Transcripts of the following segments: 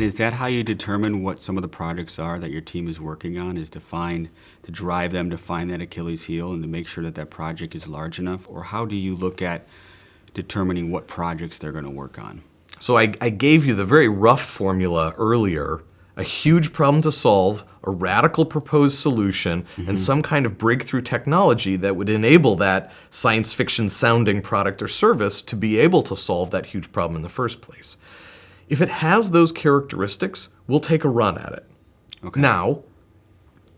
And is that how you determine what some of the projects are that your team is working on, is to drive them to find that Achilles heel and to make sure that that project is large enough? Or how do you look at determining what projects they're going to work on? So I gave you the very rough formula earlier: a huge problem to solve, a radical proposed solution, and some kind of breakthrough technology that would enable that science fiction sounding product or service to be able to solve that huge problem in the first place. If it has those characteristics, we'll take a run at it. Okay. Now,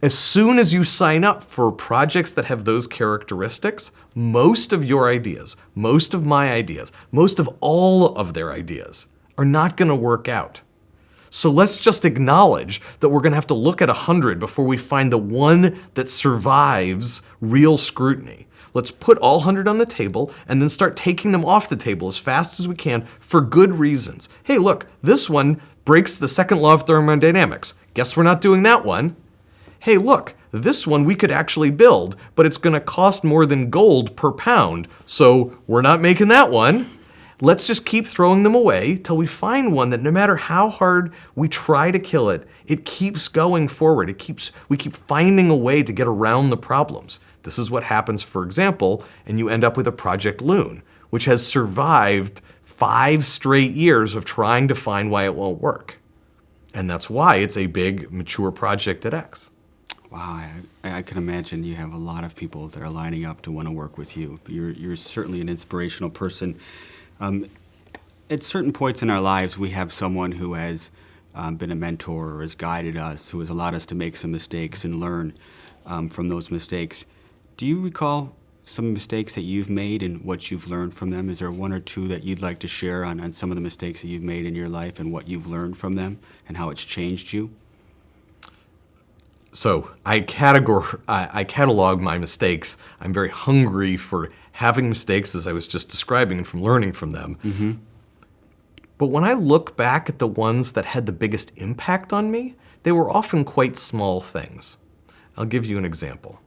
as soon as you sign up for projects that have those characteristics, most of your ideas, most of my ideas, most of all of their ideas are not going to work out. So let's just acknowledge that we're going to have to look at 100 before we find the one that survives real scrutiny. Let's put all 100 on the table and then start taking them off the table as fast as we can for good reasons. Hey, look, this one breaks the second law of thermodynamics. Guess we're not doing that one. Hey, look, this one we could actually build, but it's going to cost more than gold per pound, so we're not making that one. Let's just keep throwing them away till we find one that no matter how hard we try to kill it, it keeps going forward. We keep finding a way to get around the problems. This is what happens, for example, and you end up with a Project Loon, which has survived 5 straight years of trying to find why it won't work. And that's why it's a big, mature project at X. Wow, I can imagine you have a lot of people that are lining up to want to work with you. You're certainly an inspirational person. At certain points in our lives, we have someone who has been a mentor or has guided us, who has allowed us to make some mistakes and learn from those mistakes. Do you recall some mistakes that you've made and what you've learned from them? Is there one or two that you'd like to share on some of the mistakes that you've made in your life and what you've learned from them and how it's changed you? So I catalog my mistakes. I'm very hungry for having mistakes, as I was just describing, and from learning from them. Mm-hmm. But when I look back at the ones that had the biggest impact on me, they were often quite small things. I'll give you an example.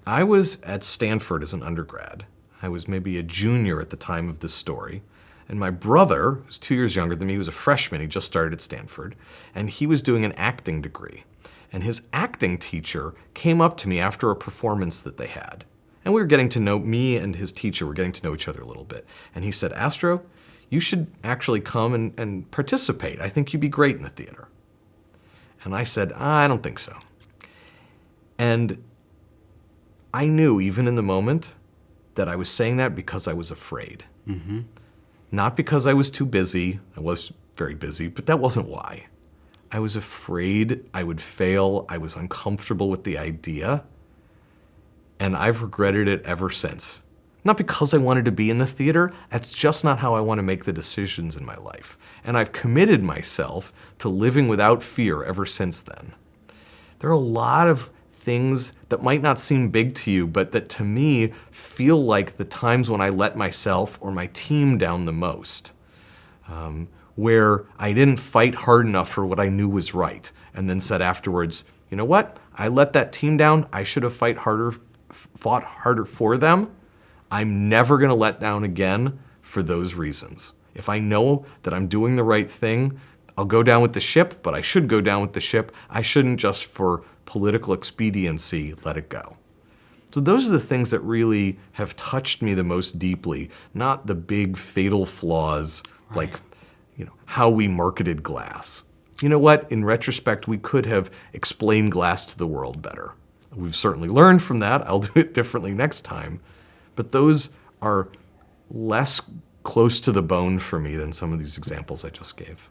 I was at Stanford as an undergrad. I was maybe a junior at the time of this story. And my brother, who's 2 years younger than me, was a freshman. He just started at Stanford. And he was doing an acting degree. And his acting teacher came up to me after a performance that they had. And we were getting to know, me and his teacher were getting to know each other a little bit. And he said, "Astro, you should actually come and participate. I think you'd be great in the theater." And I said, "I don't think so." And I knew, even in the moment, that I was saying that because I was afraid. Mm-hmm. Not because I was too busy. I was very busy, but that wasn't why. I was afraid I would fail. I was uncomfortable with the idea. And I've regretted it ever since. Not because I wanted to be in the theater. That's just not how I want to make the decisions in my life. And I've committed myself to living without fear ever since then. There are a lot of things that might not seem big to you, but that to me feel like the times when I let myself or my team down the most. Where I didn't fight hard enough for what I knew was right, and then said afterwards, "You know what? I let that team down. I should have fought harder for them. I'm never going to let down again for those reasons. If I know that I'm doing the right thing, I'll go down with the ship, but I should go down with the ship. I shouldn't just for political expediency let it go." So those are the things that really have touched me the most deeply, not the big fatal flaws like how we marketed glass. You know what? In retrospect, we could have explained glass to the world better. We've certainly learned from that. I'll do it differently next time. But those are less close to the bone for me than some of these examples I just gave.